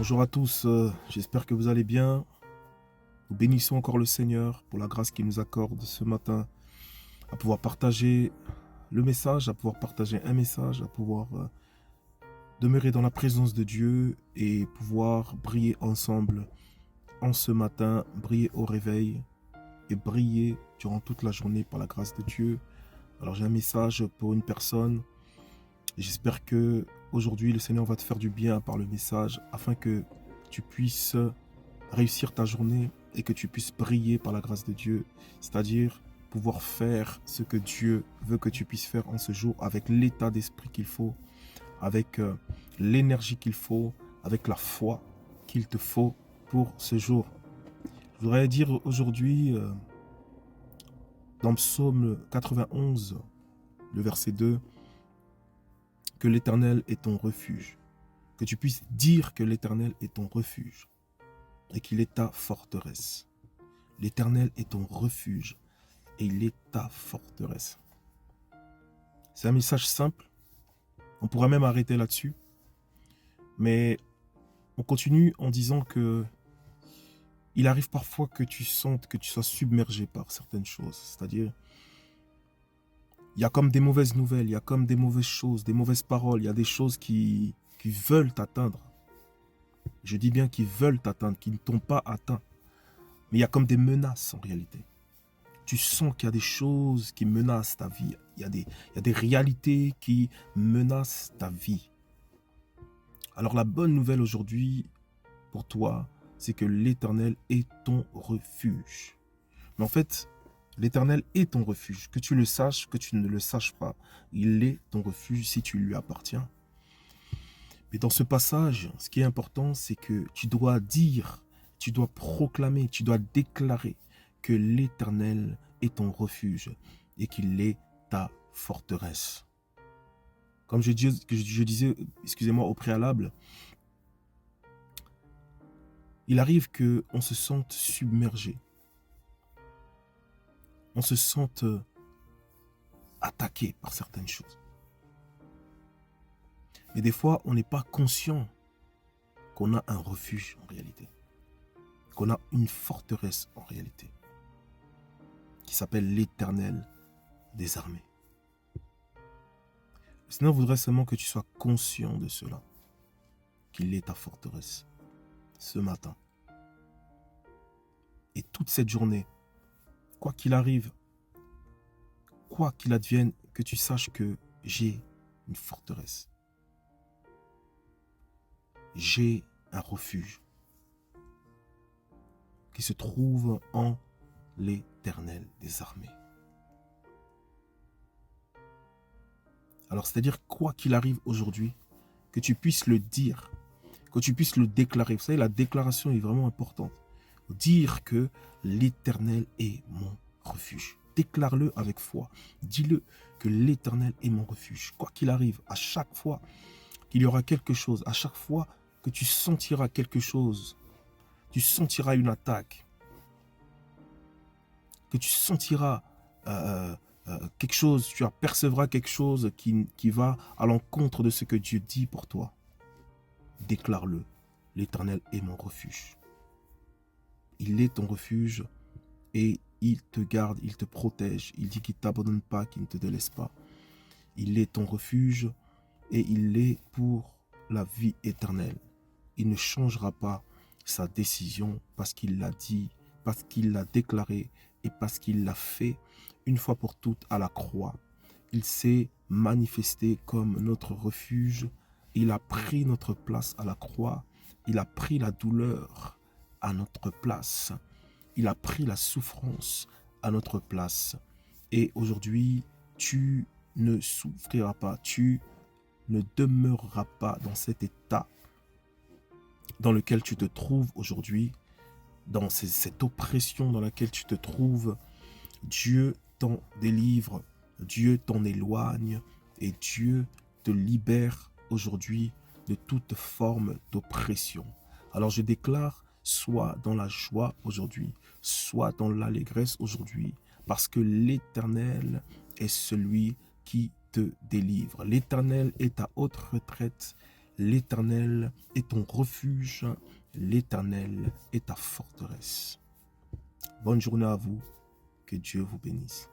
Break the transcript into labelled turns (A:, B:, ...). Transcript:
A: Bonjour à tous, j'espère que vous allez bien. Nous bénissons encore le Seigneur pour la grâce qu'il nous accorde ce matin à pouvoir partager le message, à pouvoir partager un message, à pouvoir demeurer dans la présence de Dieu et pouvoir briller ensemble en ce matin, briller au réveil et briller durant toute la journée par la grâce de Dieu. Alors j'ai un message pour une personne. J'espère que aujourd'hui le Seigneur va te faire du bien par le message afin que tu puisses réussir ta journée et que tu puisses briller par la grâce de Dieu, c'est-à-dire pouvoir faire ce que Dieu veut que tu puisses faire en ce jour avec l'état d'esprit qu'il faut, avec l'énergie qu'il faut, avec la foi qu'il te faut pour ce jour. Je voudrais dire aujourd'hui dans le psaume 91, le verset 2, que l'Éternel est ton refuge, que tu puisses dire que l'Éternel est ton refuge et qu'il est ta forteresse. L'Éternel est ton refuge et il est ta forteresse. C'est un message simple, on pourrait même arrêter là-dessus, mais on continue en disant que il arrive parfois que tu sentes que tu sois submergé par certaines choses, c'est-à-dire il y a comme des mauvaises nouvelles, il y a comme des mauvaises choses, des mauvaises paroles, il y a des choses qui veulent t'atteindre. Je dis bien qui veulent t'atteindre, qui ne t'ont pas atteint. Mais il y a comme des menaces en réalité. Tu sens qu'il y a des choses qui menacent ta vie. Il y a des réalités qui menacent ta vie. Alors la bonne nouvelle aujourd'hui pour toi, c'est que l'Éternel est ton refuge. Mais en fait, l'Éternel est ton refuge. Que tu le saches, que tu ne le saches pas, il est ton refuge si tu lui appartiens. Mais dans ce passage, ce qui est important, c'est que tu dois dire, tu dois proclamer, tu dois déclarer que l'Éternel est ton refuge et qu'il est ta forteresse. Comme je disais, excusez-moi, au préalable, il arrive qu'on se sente submergé, on se sente attaqué par certaines choses. Mais des fois, on n'est pas conscient qu'on a un refuge en réalité, qu'on a une forteresse en réalité, qui s'appelle l'Éternel des armées. Le Seigneur voudrait seulement que tu sois conscient de cela, qu'il est ta forteresse, ce matin. Et toute cette journée, quoi qu'il arrive, quoi qu'il advienne, que tu saches que j'ai une forteresse. J'ai un refuge qui se trouve en l'Éternel des armées. Alors, c'est-à-dire, quoi qu'il arrive aujourd'hui, que tu puisses le dire, que tu puisses le déclarer. Vous savez, la déclaration est vraiment importante. Dire que l'Éternel est mon refuge. Déclare-le avec foi. Dis-le que l'Éternel est mon refuge. Quoi qu'il arrive, à chaque fois qu'il y aura quelque chose, à chaque fois que tu sentiras quelque chose, tu sentiras une attaque, que tu sentiras quelque chose, tu apercevras quelque chose qui va à l'encontre de ce que Dieu dit pour toi. Déclare-le, l'Éternel est mon refuge. Il est ton refuge et il te garde, il te protège. Il dit qu'il ne t'abandonne pas, qu'il ne te délaisse pas. Il est ton refuge et il est pour la vie éternelle. Il ne changera pas sa décision parce qu'il l'a dit, parce qu'il l'a déclaré et parce qu'il l'a fait une fois pour toutes à la croix. Il s'est manifesté comme notre refuge. Il a pris notre place à la croix. Il a pris la douleur à notre place. Il a pris la souffrance à notre place. Et aujourd'hui, tu ne souffriras pas. Tu ne demeureras pas dans cet état dans lequel tu te trouves aujourd'hui, dans cette oppression dans laquelle tu te trouves. Dieu t'en délivre, Dieu t'en éloigne et Dieu te libère aujourd'hui de toute forme d'oppression. Alors je déclare, sois dans la joie aujourd'hui, sois dans l'allégresse aujourd'hui, parce que l'Éternel est celui qui te délivre. L'Éternel est ta haute retraite, l'Éternel est ton refuge, l'Éternel est ta forteresse. Bonne journée à vous, que Dieu vous bénisse.